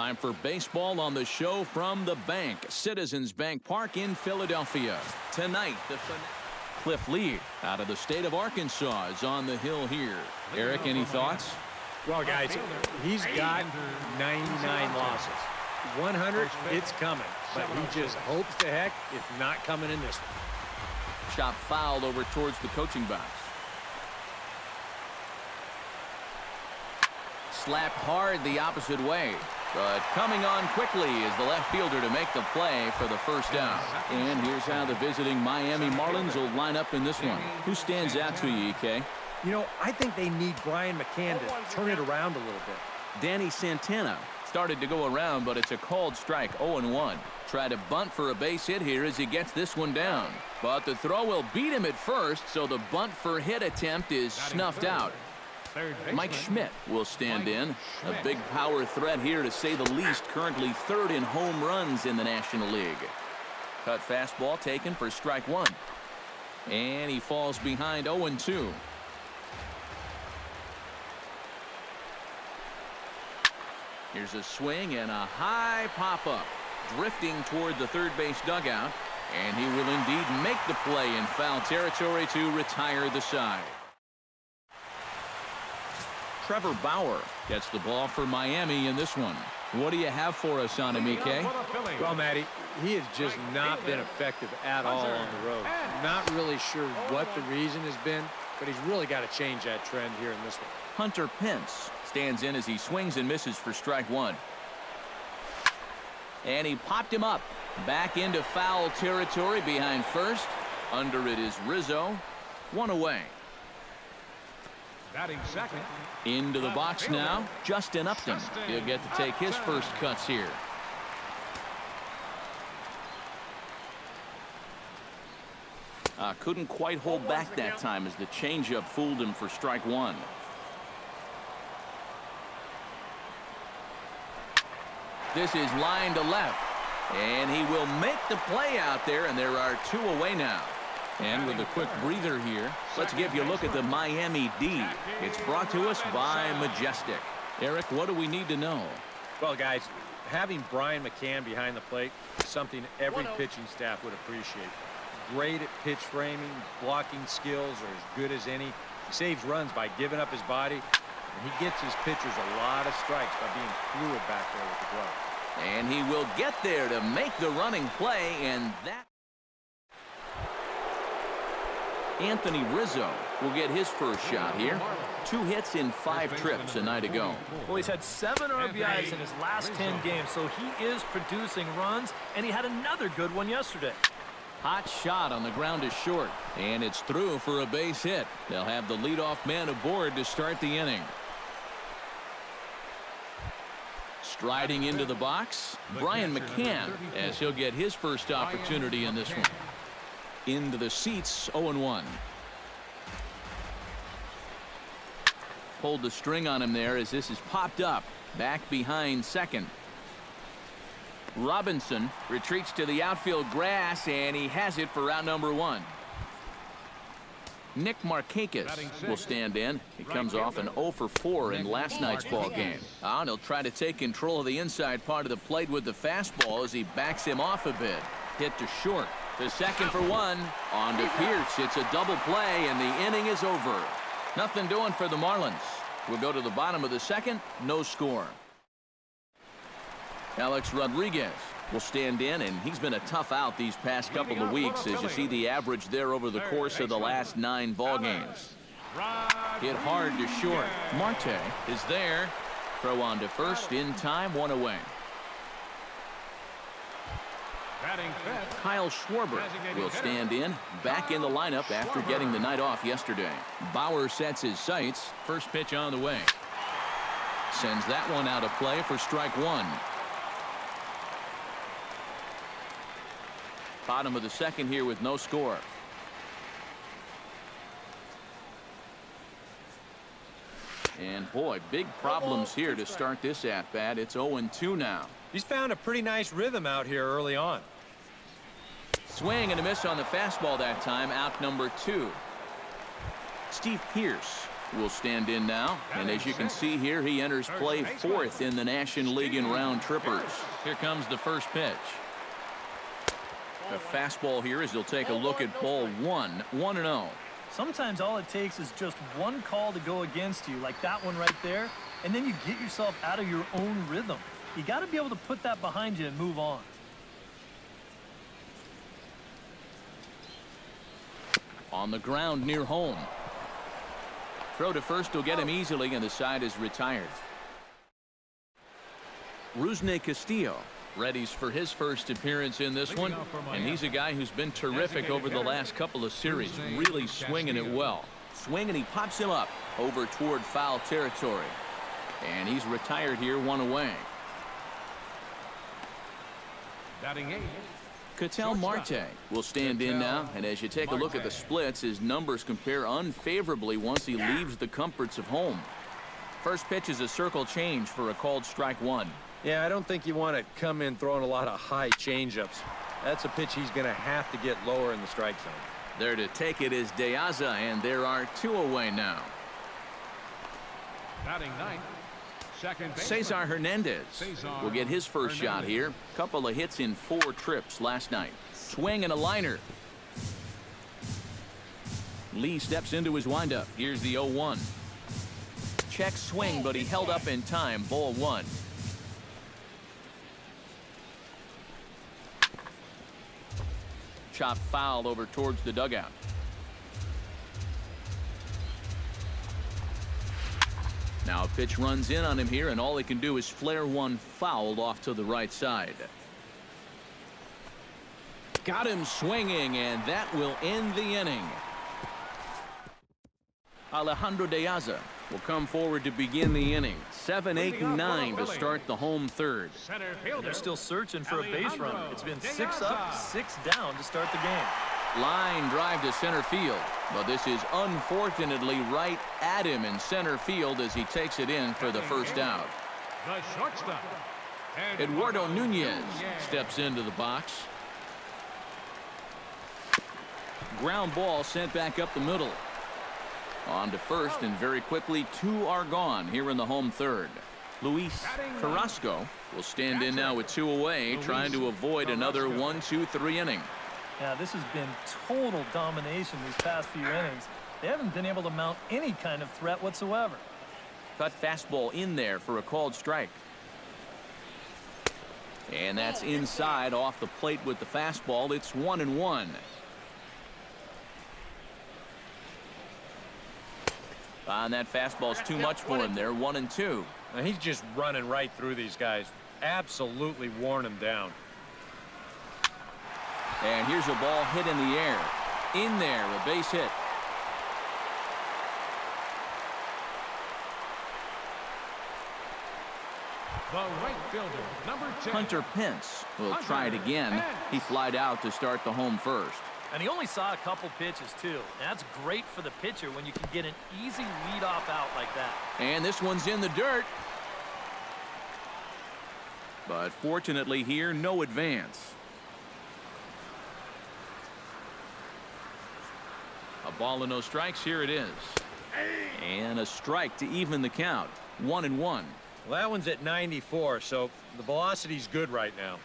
Time for baseball on the show from the bank. Citizens Bank Park in Philadelphia. Tonight, the Cliff Lee out of the state of Arkansas is on the hill here. Eric, any thoughts? Well, guys, he's got 99 losses. 100, it's coming. But he just hopes to heck it's not coming in this one. Chop foul over towards the coaching box. Slapped hard the opposite way. But coming on quickly is the left fielder to make the play for the first out. And here's how the visiting Miami Marlins will line up in this one. Who stands out to you, EK? You know, I think they need Brian McCann to turn it around a little bit. Danny Santana started to go around, but it's a called strike, 0-1. Try to bunt for a base hit here as he gets this one down. But the throw will beat him at first, so the bunt for hit attempt is snuffed out. Mike Schmidt will stand in. A big power threat here, to say the least. Currently third in home runs in the National League. Cut fastball taken for strike one. And he falls behind 0-2. Here's a swing and a high pop-up. Drifting toward the third base dugout. And he will indeed make the play in foul territory to retire the side. Trevor Bauer gets the ball for Miami in this one. What do you have for us on him, EK? Well, Matty, he has just not been effective at all on the road. Not really sure what the reason has been, but he's really got to change that trend here in this one. Hunter Pence stands in as he swings and misses for strike one. And he popped him up. Back into foul territory behind first. Under it is Rizzo. One away. Batting second. Into the box now, Justin Upton. He'll get to take his first cuts here. Couldn't quite hold back that time as the changeup fooled him for strike one. This is line to left. And he will make the play out there, and there are two away now. And with a quick breather here, let's give you a look at the Miami D. It's brought to us by Majestic. Eric, what do we need to know? Well, guys, having Brian McCann behind the plate is something every pitching staff would appreciate. Great at pitch framing, blocking skills are as good as any. He saves runs by giving up his body, and he gets his pitchers a lot of strikes by being fluid back there with the glove. And he will get there to make the running play, and that Anthony Rizzo will get his first shot here. 2 hits in 5 trips a night ago. Well, he's had 7 RBIs in his last 10 games, so he is producing runs, and he had another good one yesterday. Hot shot on the ground is short, and it's through for a base hit. They'll have the leadoff man aboard to start the inning. Striding into the box, Brian McCann, as he'll get his first opportunity in this one. Into the seats, 0-1. Pulled the string on him there as this is popped up. Back behind second. Robinson retreats to the outfield grass, and he has it for out number 1. Nick Markakis will stand in. He comes off an 0 for 4 in last night's ball game. And he'll try to take control of the inside part of the plate with the fastball as he backs him off a bit. Hit to short. The second for 1. On to Pierce. It's a double play, and the inning is over. Nothing doing for the Marlins. We'll go to the bottom of the second. No score. Alex Rodriguez will stand in, and he's been a tough out these past couple of weeks as you see the average there over the course of the last 9 ball games. Hit hard to short. Marte is there. Throw on to first in time, 1 away. Kyle Schwarber will stand in, back in the lineup after getting the night off yesterday. Bauer sets his sights. First pitch on the way. Sends that one out of play for strike 1. Bottom of the second here with no score. And boy, big problems here to start this at-bat. It's 0-2 now. He's found a pretty nice rhythm out here early on. Swing and a miss on the fastball that time. Out number 2. Steve Pierce will stand in now. And as you can see here, he enters play fourth in the National League in round trippers. Here comes the first pitch. The fastball here as he'll take a look at ball one, 1-0. Sometimes all it takes is just one call to go against you, like that one right there, and then you get yourself out of your own rhythm. You got to be able to put that behind you and move on. On the ground near home. Throw to first will get him easily, and the side is retired. Rusney Castillo readies for his first appearance in this one, and he's a guy who's been terrific over the last couple of series, really swinging it well. Swing, and he pops him up over toward foul territory, and he's retired here, 1 away. Batting 8. Ketel Marte will stand in now, and as you take a look at the splits, his numbers compare unfavorably once he leaves the comforts of home. First pitch is a circle change for a called strike 1. Yeah, I don't think you want to come in throwing a lot of high changeups. That's a pitch he's going to have to get lower in the strike zone. There to take it is De Aza, and there are 2 away now. Batting 9. Second baseman. Cesar Hernandez will get his first shot here. Couple of hits in 4 trips last night. Swing and a liner. Lee steps into his windup. Here's the 0-1. Check swing, but he held up in time. Ball 1. Chop foul over towards the dugout. Now a pitch runs in on him here, and all he can do is flare one foul off to the right side. Got him swinging, and that will end the inning. Alejandro De Aza will come forward to begin the inning. 7, 8, and 9 to start the home third. They're still searching for a base runner. It's been 6 up, 6 down to start the game. Line drive to center field, but this is unfortunately right at him in center field as he takes it in for the first out. The shortstop, Eduardo Nunez steps into the box. Ground ball sent back up the middle. On to first, and very quickly 2 are gone here in the home third. Luis Carrasco will stand in now with 2 away, trying to avoid another 1-2-3 inning. Yeah, this has been total domination these past few innings. They haven't been able to mount any kind of threat whatsoever. Cut fastball in there for a called strike. And that's inside off the plate with the fastball. It's 1-1. And that fastball's too much for him there. 1-2. Now he's just running right through these guys. Absolutely worn them down. And here's a ball hit in the air. In there, a base hit. the right fielder, number 10. Hunter Pence will try it again. He flied out to start the home first. And he only saw a couple pitches, too. That's great for the pitcher when you can get an easy leadoff out like that. And this one's in the dirt. But fortunately here, no advance. A ball and no strikes. Here it is. And a strike to even the count. 1-1. Well, that one's at 94, so the velocity's good right now.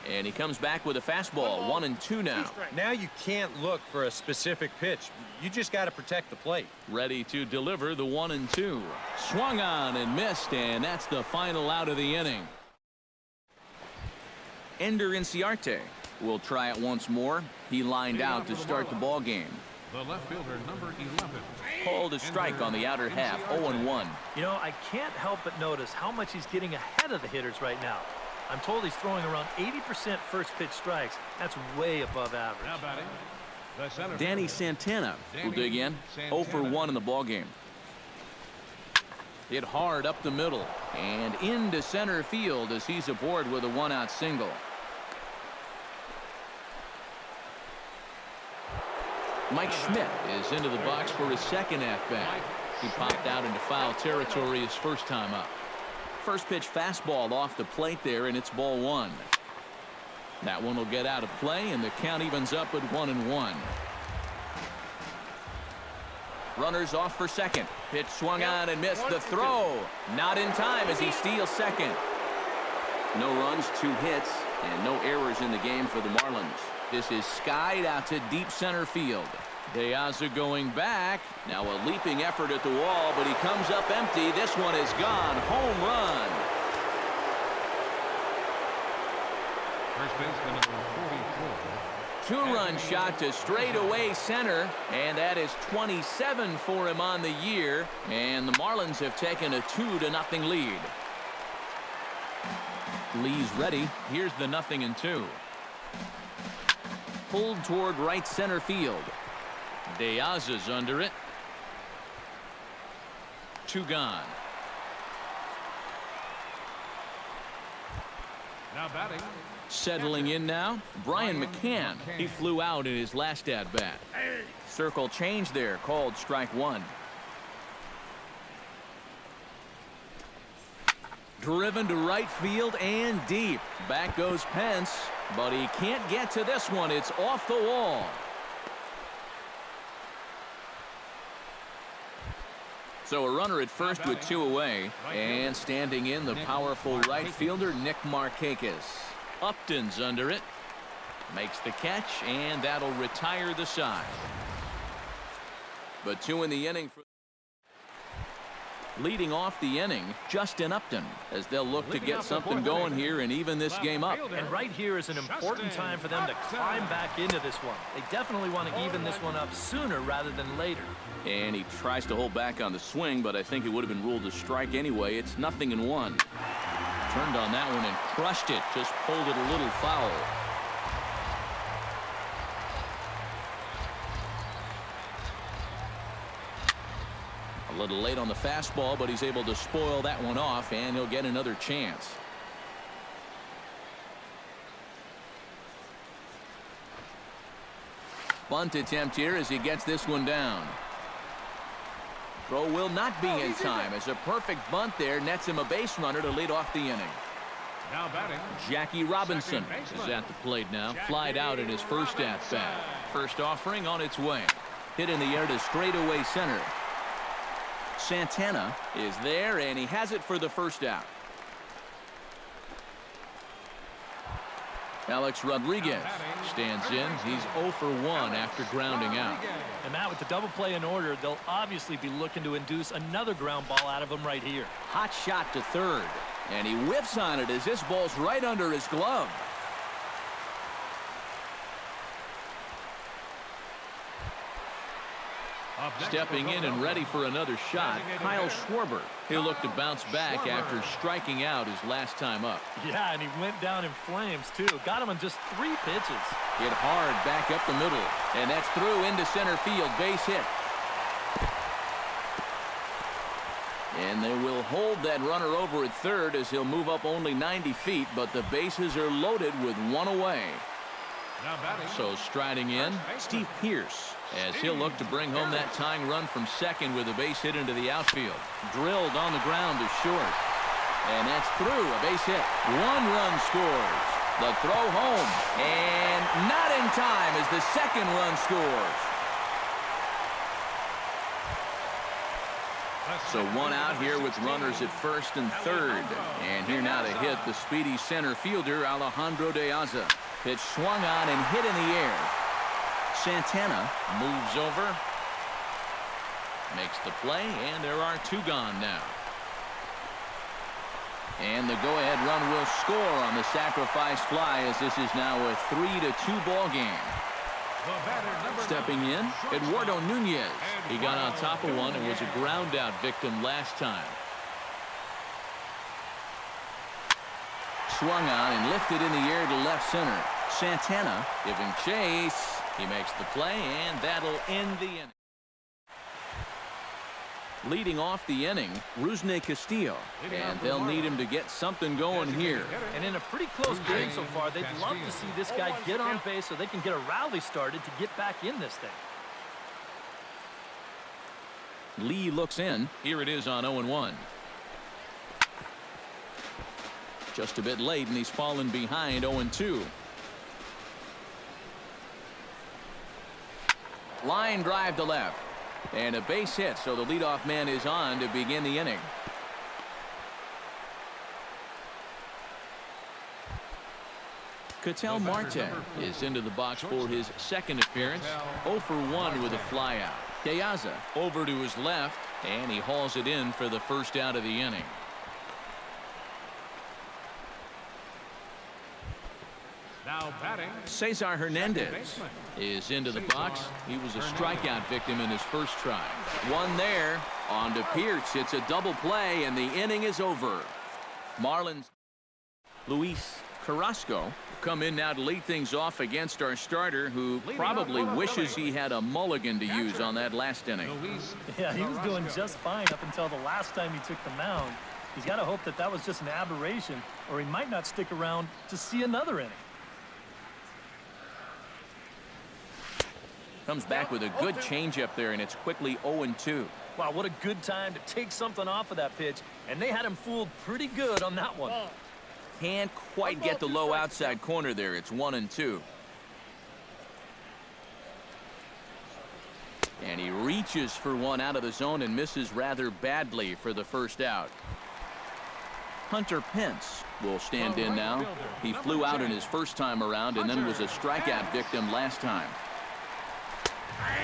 And he comes back with a fastball. 1-2 now. Now you can't look for a specific pitch. You just got to protect the plate. Ready to deliver the 1-2. Swung on and missed, and that's the final out of the inning. Ender Inciarte will try it once more. He lined out to start the ball game. The left fielder, number 11. Called a strike on the outer half. 0-1. You know, I can't help but notice how much he's getting ahead of the hitters right now. I'm told he's throwing around 80% first pitch strikes. That's way above average. Now batting, the center Danny fielder, Santana will dig in. 0 for 1 in the ball game. Hit hard up the middle and into center field as he's aboard with a 1-out single. Mike Schmidt is into the box for his second at-bat. He popped out into foul territory his first time up. First pitch fastball off the plate there, and it's ball 1. That one will get out of play, and the count evens up at 1-1. Runners off for second. Pitch swung on and missed. The throw. Not in time as he steals second. No runs, 2 hits, and no errors in the game for the Marlins. This is skied out to deep center field. De Aza going back. Now a leaping effort at the wall, but he comes up empty. This one is gone. Home run. First baseman number 44. 2-run shot to straightaway center, and that is 27 for him on the year. And the Marlins have taken a 2-0 lead. Lee's ready. Here's the 0-2. Pulled toward right center field. De Aza's under it. 2 gone. Now batting. Settling in now, Brian McCann. He flew out in his last at-bat. Circle change there, called strike 1. Driven to right field and deep. Back goes Pence, but he can't get to this one. It's off the wall. So a runner at first with 2 away, and standing in the powerful right fielder Nick Markakis. Upton's under it. Makes the catch, and that'll retire the side. But 2 in the inning. Leading off the inning, Justin Upton, as they'll look to get something going here and even this game up. And right here is an important time for them to climb back into this one. They definitely want to even this one up sooner rather than later. And he tries to hold back on the swing, but I think it would have been ruled a strike anyway. It's 0-1. Turned on that one and crushed it. Just pulled it a little foul. A little late on the fastball, but he's able to spoil that one off, and he'll get another chance. Bunt attempt here as he gets this one down. Throw will not be in time as a perfect bunt there nets him a base runner to lead off the inning. Now batting. Jackie Robinson is at the plate now. Flied out in his first at-bat. First offering on its way. Hit in the air to straightaway center. Santana is there, and he has it for the first out. Alex Rodriguez stands in. He's 0 for 1 after grounding out. And Matt, with the double play in order, they'll obviously be looking to induce another ground ball out of him right here. Hot shot to third, and he whiffs on it as this ball's right under his glove. Stepping in and ready for another shot, Kyle Schwarber. He'll look to bounce back after striking out his last time up. Yeah, and he went down in flames, too. Got him on just 3 pitches. Hit hard back up the middle, and that's through into center field. Base hit. And they will hold that runner over at third as he'll move up only 90 feet, but the bases are loaded with 1 away. So striding in, Steve Pearce, as he'll look to bring home that tying run from second with a base hit into the outfield. Drilled on the ground to short. And that's through, a base hit. 1 run scores. The throw home, and not in time as the second run scores. So 1 out here with runners at first and third. And here now to hit the speedy center fielder, Alejandro De Aza. Pitch swung on and hit in the air. Santana moves over. Makes the play, and there are 2 gone now. And the go-ahead run will score on the sacrifice fly as this is now a 3-2 ball game. Stepping in, Eduardo Nunez. He got on top of one and was a ground-out victim last time. Swung on and lifted in the air to left center. Santana giving chase. He makes the play, and that'll end the inning. Leading off the inning, Rusney Castillo, and they'll need him to get something going here. And in a pretty close game so far, they'd love to see this guy get on base so they can get a rally started to get back in this thing. Lee looks in. Here it is on 0-1. Just a bit late, and he's fallen behind 0-2. Line drive to left. And a base hit, so the leadoff man is on to begin the inning. Ketel Marte is into the box for his second appearance. 0 for 1 with a flyout. Piazza over to his left, and he hauls it in for the first out of the inning. Now batting, Cesar Hernandez is into the box. He was a strikeout victim in his first try. One there. On to Pierce. It's a double play, and the inning is over. Marlins Luis Carrasco come in now to lead things off against our starter, who probably wishes he had a mulligan to use on that last inning. Yeah, he was doing just fine up until the last time he took the mound. He's got to hope that that was just an aberration, or he might not stick around to see another inning. Comes back with a good changeup there, and it's quickly 0-2. Wow, what a good time to take something off of that pitch, and they had him fooled pretty good on that one. Can't quite get the low outside corner there. It's 1-2. And he reaches for one out of the zone and misses rather badly for the first out. Hunter Pence will stand in now. He flew out in his first time around and then was a strikeout victim last time.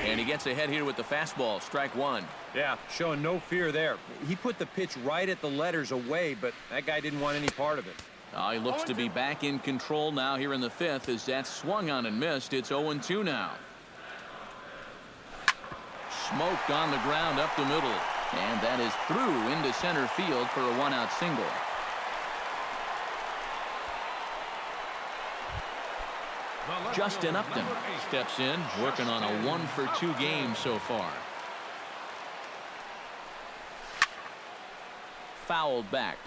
And he gets ahead here with the fastball. Strike one. Yeah, showing no fear there. He put the pitch right at the letters away, but that guy didn't want any part of it. He looks to be back in control now here in the fifth as that swung on and missed. It's 0-2 now. Smoked on the ground up the middle. And that is through into center field for a one-out single. Justin Upton steps in, working on a 1-for-2 game so far. Fouled back.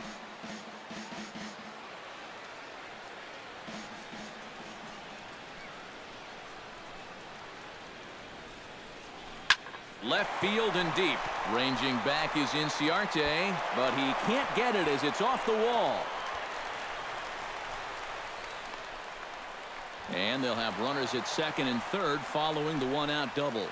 Left field and deep. Ranging back is Inciarte, but he can't get it as it's off the wall. And they'll have runners at second and third following the one-out double.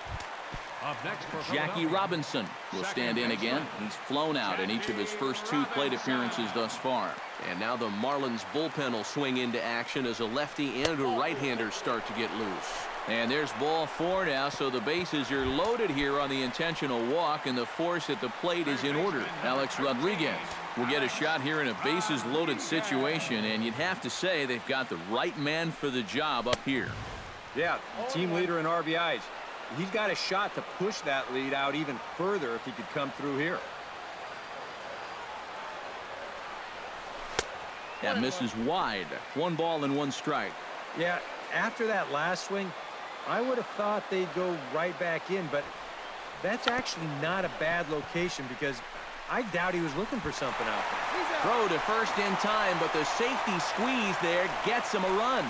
Up next for Jackie Robinson will stand in again. He's flown out in each of his first two plate appearances thus far. And now the Marlins bullpen will swing into action as a lefty and a right-hander start to get loose. And there's ball four now, so the bases are loaded here on the intentional walk, and the force at the plate is in order. Alex Rodriguez will get a shot here in a bases-loaded situation, and you'd have to say they've got the right man for the job up here. Yeah, team leader in RBIs. He's got a shot to push that lead out even further if he could come through here. That misses wide. 1 ball and 1 strike. Yeah, after that last swing, I would have thought they'd go right back in, but that's actually not a bad location because I doubt he was looking for something out there. Throw to first in time, but the safety squeeze there gets him a run.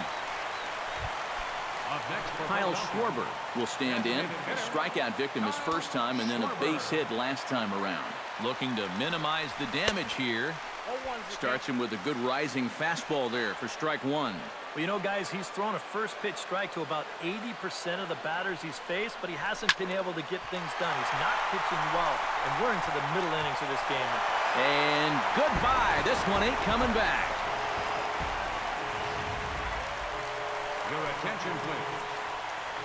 Kyle Schwarber will stand in. A strikeout victim his first time and then a base hit last time around. Looking to minimize the damage here. Starts him with a good rising fastball there for strike one. Well, you know, guys, he's thrown a first pitch strike to about 80% of the batters he's faced, but he hasn't been able to get things done. He's not pitching well, and we're into the middle innings of this game now. And goodbye. This one ain't coming back. Your attention, please.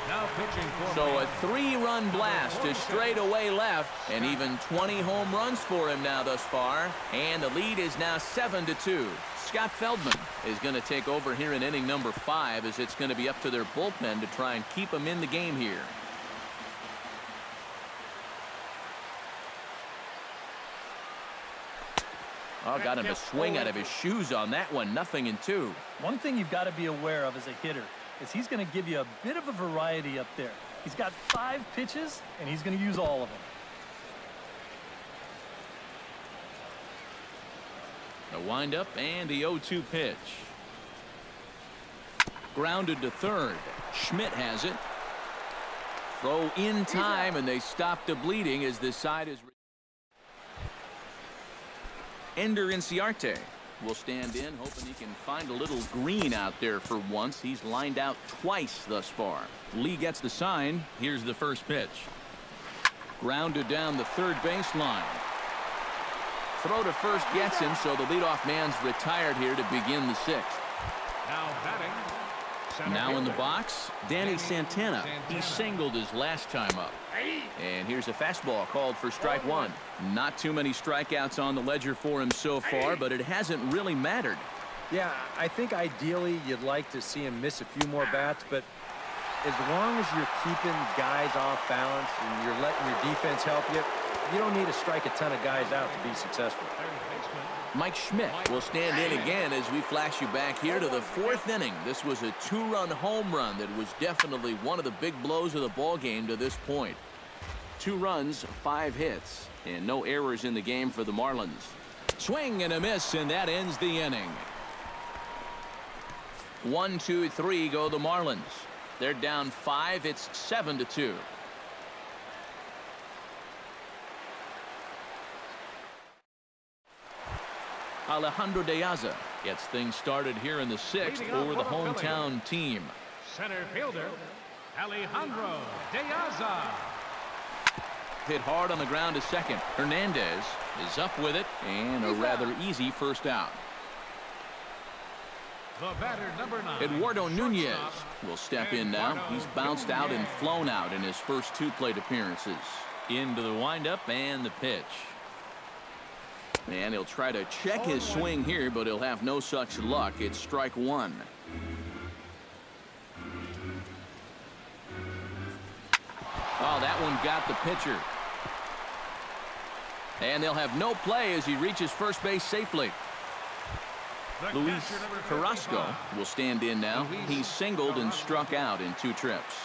Now pitching for So a 3-run blast to straightaway left, and even 20 home runs for him now thus far. And the lead is now 7-2. Scott Feldman is going to take over here in inning number 5 as it's going to be up to their bullpen to try and keep him in the game here. Oh, got him a swing out of his shoes on that one. 0-2. One thing you've got to be aware of as a hitter is he's going to give you a bit of a variety up there. He's got 5 pitches, and he's going to use all of them. The windup and the 0-2 pitch. Grounded to third. Schmidt has it. Throw in time, and they stop the bleeding as this side is. Ender Inciarte will stand in, hoping he can find a little green out there for once. He's lined out twice thus far. Lee gets the sign. Here's the first pitch. Grounded down the third baseline. Throw to first gets him, so the leadoff man's retired here to begin the sixth. Now batting. Center Now in the fielder, box, Danny Santana. He singled his last time up. And here's a fastball called for strike one. Not too many strikeouts on the ledger for him so far, but it hasn't really mattered. Yeah, I think ideally you'd like to see him miss a few more bats, but as long as you're keeping guys off balance and you're letting your defense help you, you don't need to strike a ton of guys out to be successful. Mike Schmidt will stand in again as we flash you back here to the fourth inning. This was a two-run home run that was definitely one of the big blows of the ball game to this point. 2 runs, 5 hits, and no errors in the game for the Marlins. Swing and a miss, and that ends the inning. 1, 2, 3 go the Marlins. They're down 5. It's 7-2. Alejandro De Aza gets things started here in the sixth for the hometown team. Center fielder, Alejandro De Aza. Hit hard on the ground to second. Hernandez is up with it, and a rather easy first out. The batter, number 9. Eduardo Nunez shortstop, will step in now. He's bounced out and flown out in his first 2 plate appearances. Into the windup and the pitch. And he'll try to check his swing here, but he'll have no such luck. It's strike one. Oh, that one got the pitcher. And they'll have no play as he reaches first base safely. The Luis catcher, number Carrasco 55. will stand in now. He's singled and struck out in 2 trips.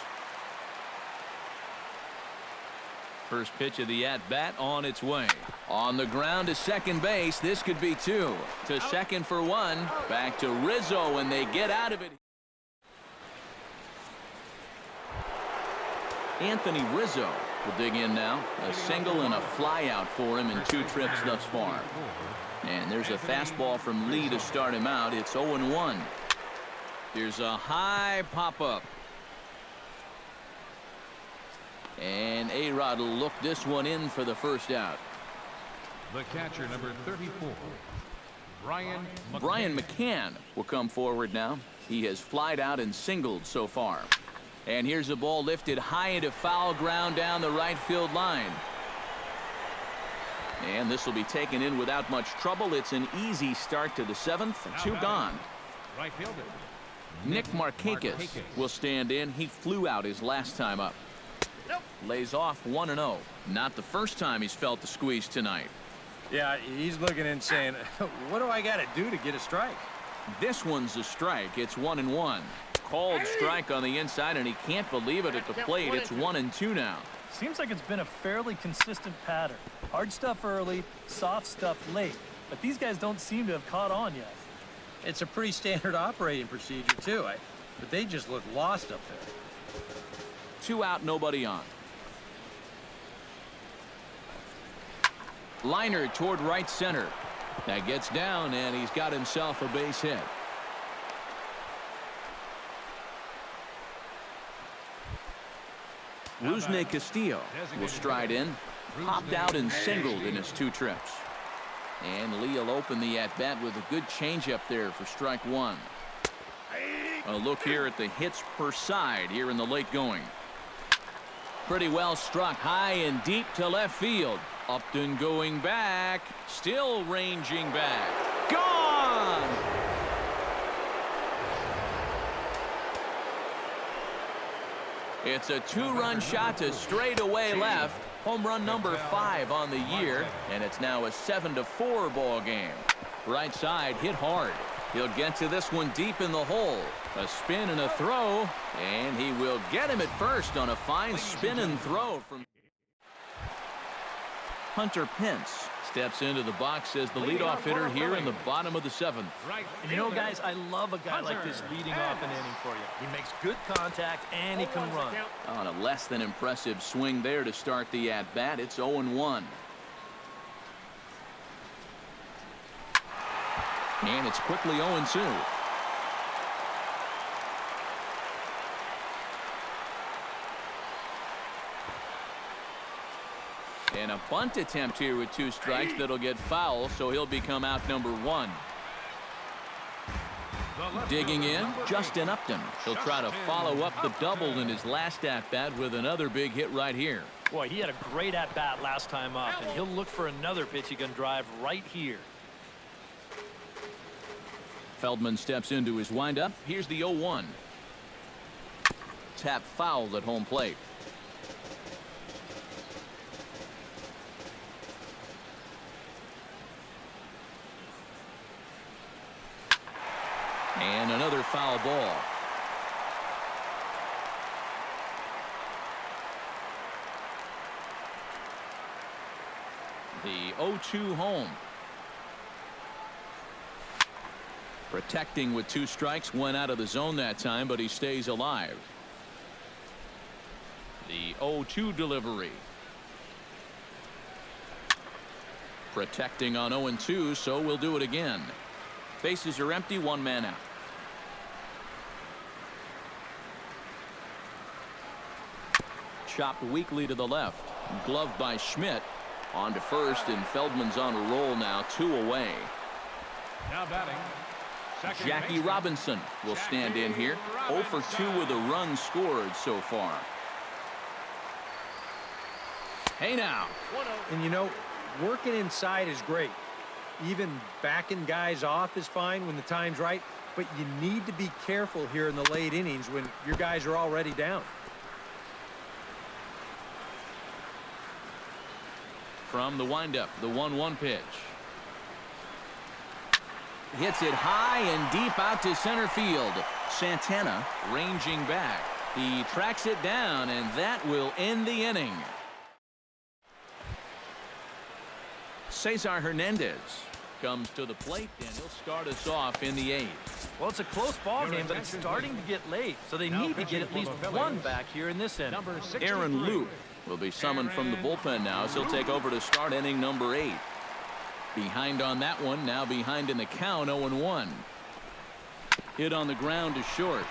First pitch of the at-bat on its way. On the ground to second base. This could be 2. To second for 1. Back to Rizzo, and they get out of it. Anthony Rizzo will dig in now. A single and a fly out for him in 2 trips thus far. And there's a fastball from Lee to start him out. It's 0-1. Here's a high pop-up. And A-Rod will look this one in for the first out. The catcher, number 34, Brian McCann will come forward now. He has flied out and singled so far. And here's a ball lifted high into foul ground down the right field line. And this will be taken in without much trouble. It's an easy start to the 7th. 2 gone. right fielder. Nick Markakis will stand in. He flew out his last time up. Lays off 1-0. Not the first time he's felt the squeeze tonight. Yeah, he's looking and saying, what do I got to do to get a strike? This one's a strike. It's 1-1. Called strike on the inside, and he can't believe it at the plate. It's 1-2 now. Seems like it's been a fairly consistent pattern. Hard stuff early, soft stuff late. But these guys don't seem to have caught on yet. It's a pretty standard operating procedure, too. But they just look lost up there. 2 out, nobody on. Liner toward right center. That gets down, and he's got himself a base hit. Rusney Castillo will stride in. Popped out and singled in his 2 trips. And Lee will open the at-bat with a good changeup there for strike 1. A look here at the hits per side here in the late going. Pretty well struck high and deep to left field. Upton going back. Still ranging back. Gone! It's a 2-run shot to straightaway left. Home run number 5 on the year, and it's now a 7-4 ball game. Right side hit hard. He'll get to this one deep in the hole. A spin and a throw, and he will get him at first on a fine spin and throw from Hunter Pence. Steps into the box as the leadoff hitter here in the bottom of the 7th. And you know, guys, I love a guy like this leading off an inning for you. He makes good contact, and he can run. On a less than impressive swing there to start the at-bat. It's 0-1. And it's quickly 0-2. And a bunt attempt here with 2 strikes that'll get foul, so he'll become out number 1. Digging in, Justin Upton. He'll try to follow up the double in his last at-bat with another big hit right here. Boy, he had a great at-bat last time up, and he'll look for another pitch he can drive right here. Feldman steps into his windup. Here's the 0-1. Tap fouled at home plate. And another foul ball. The 0-2 home. Protecting with 2 strikes, went out of the zone that time, but he stays alive. The 0-2 delivery. Protecting on 0-2, so we'll do it again. Bases are empty, 1 man out. Chopped weakly to the left. Gloved by Schmidt. On to first, and Feldman's on a roll now, 2 away. Now batting. Jackie Robinson will stand in here. 0 for 2 with a run scored so far. Hey now. And you know, working inside is great. Even backing guys off is fine when the time's right, but you need to be careful here in the late innings when your guys are already down. From the windup, the 1-1 pitch. Hits it high and deep out to center field. Santana ranging back. He tracks it down, and that will end the inning. Cesar Hernandez comes to the plate, and he'll start us off in the 8th. Well, it's a close ball game, but it's starting to get late, so they need to get at least 1 back here in this inning. Aaron Luke will be summoned from the bullpen now, as he'll take over to start inning number 8. Behind on that one, now behind in the count, 0-1. Hit on the ground to short.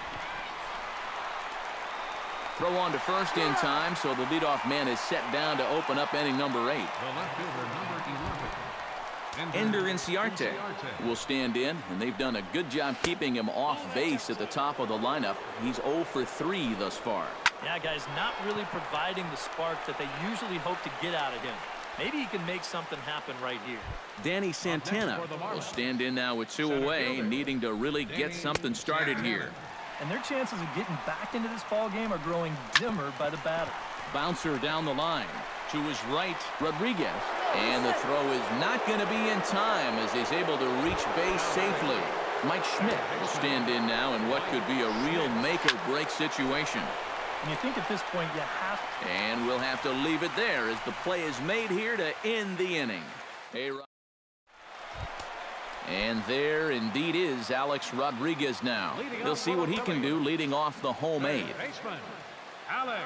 Throw on to first in time, so the leadoff man is set down to open up inning number 8. Ender Inciarte will stand in, and they've done a good job keeping him off base at the top of the lineup. He's 0 for 3 thus far. Yeah, guys, not really providing the spark that they usually hope to get out of him. Maybe he can make something happen right here. Danny Santana will stand in now with 2 away, needing to really get something started here. And their chances of getting back into this ball game are growing dimmer by the batter. Bouncer down the line. To his right, Rodriguez. And the throw is not going to be in time as he's able to reach base safely. Mike Schmidt will stand in now in what could be a real make-or-break situation. And you think at this point you have to. And we'll have to leave it there as the play is made here to end the inning. And there indeed is Alex Rodriguez now. He'll see what he can do leading off the home 8th. Alex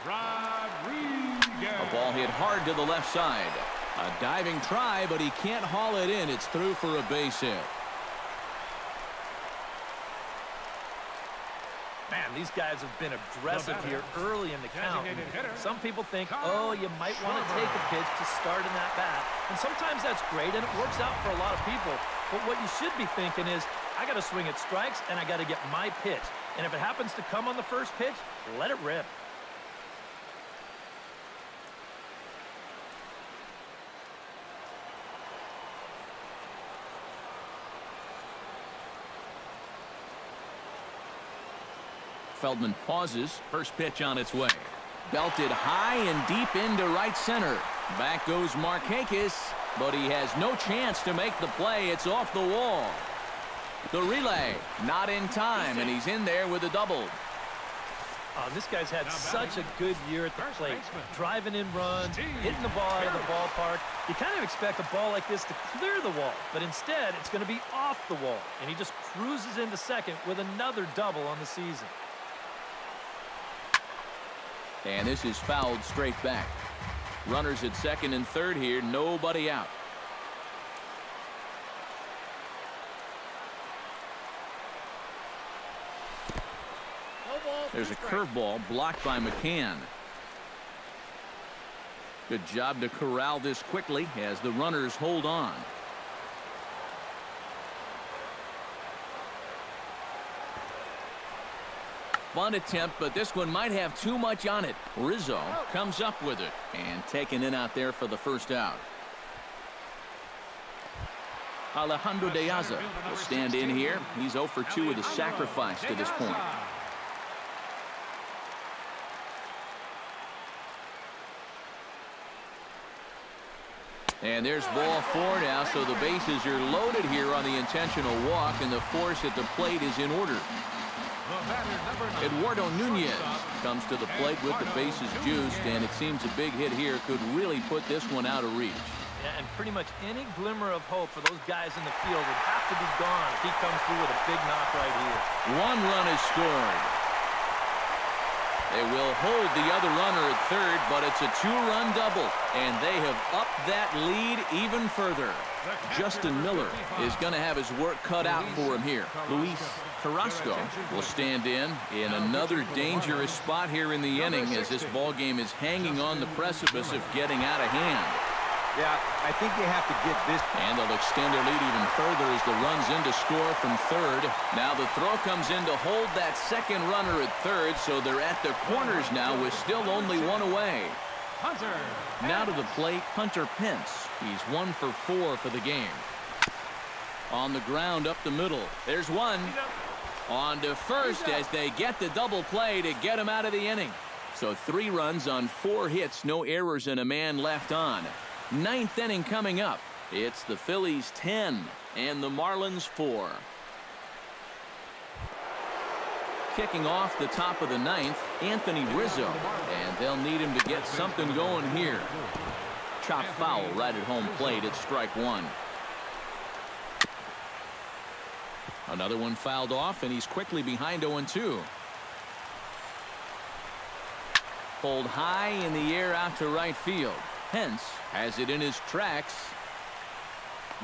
Rodriguez. A ball hit hard to the left side. A diving try, but he can't haul it in. It's through for a base hit. Man, these guys have been aggressive here early in the count. Some people think, oh, you might want to take a pitch to start in that bat. And sometimes that's great, and it works out for a lot of people. But what you should be thinking is, I got to swing at strikes, and I got to get my pitch. And if it happens to come on the first pitch, let it rip. Feldman pauses. First pitch on its way. Belted high and deep into right center. Back goes Markakis, but he has no chance to make the play. It's off the wall. The relay not in time, and he's in there with a double. This guy's had such a good year at the plate. Driving in runs, hitting the ball out of the ballpark. You kind of expect a ball like this to clear the wall, but instead it's going to be off the wall. And he just cruises into second with another double on the season. And this is fouled straight back. Runners at second and third here, nobody out. There's a curveball blocked by McCann. Good job to corral this quickly as the runners hold on. Bunt attempt, but this one might have too much on it. Rizzo comes up with it and taken in out there for the first out. Alejandro De Aza will stand in here. He's 0 for 2 with a sacrifice to this point. And there's ball 4 now, so the bases are loaded here on the intentional walk, and the force at the plate is in order. Eduardo Nunez comes to the plate with the bases juiced, and it seems a big hit here could really put this one out of reach. Yeah, and pretty much any glimmer of hope for those guys in the field would have to be gone if he comes through with a big knock right here. 1 run is scored. They will hold the other runner at third, but it's a 2-run double, and they have upped that lead even further. Justin Miller is going to have his work cut out for him here. Luis Carrasco will stand in another dangerous spot here in the inning as this ball game is hanging on the precipice of getting out of hand. Yeah, I think they have to get this. And they'll extend their lead even further as the run's in to score from third. Now the throw comes in to hold that second runner at third, so they're at the corners now with still only 1 away. Hunter. Now to the plate, Hunter Pence. He's 1 for 4 for the game. On the ground up the middle. There's one. On to first as they get the double play to get him out of the inning. So 3 runs on 4 hits, no errors, and a man left on. 9th inning coming up. It's the Phillies 10 and the Marlins 4. Kicking off the top of the 9th, Anthony Rizzo, and they'll need him to get something going here. Chop foul right at home plate. It's strike 1. Another one fouled off, and he's quickly behind 0-2. Pulled high in the air out to right field. Pence has it in his tracks.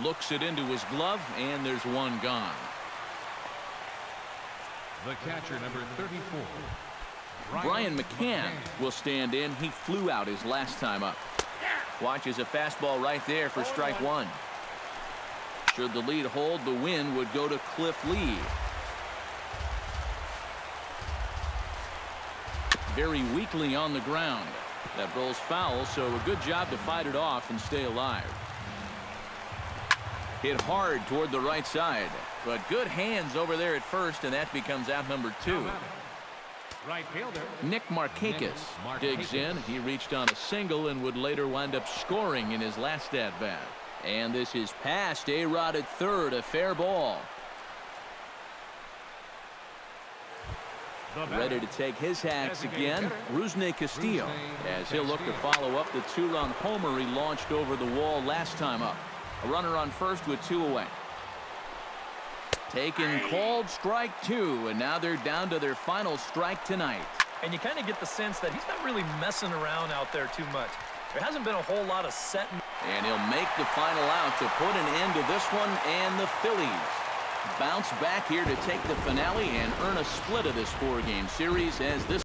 Looks it into his glove, and there's 1 gone. The catcher, number 34. Brian McCann will stand in. He flew out his last time up. Watches a fastball right there for strike 1. Should the lead hold, the win would go to Cliff Lee. Very weakly on the ground. That rolls foul, so a good job to fight it off and stay alive. Hit hard toward the right side, but good hands over there at first, and that becomes out number 2. Right fielder. Nick Markakis digs in. He reached on a single and would later wind up scoring in his last at-bat. And this is past A-Rod at third, a fair ball. Ready to take his hacks again, Rusney Castillo, as he'll look to follow up the 2-run homer he launched over the wall last time up. A runner on first with 2 away. Taken, called strike 2, and now they're down to their final strike tonight. And you kind of get the sense that he's not really messing around out there too much. There hasn't been a whole lot of setting. And he'll make the final out to put an end to this one, and the Phillies bounce back here to take the finale and earn a split of this 4-game series as this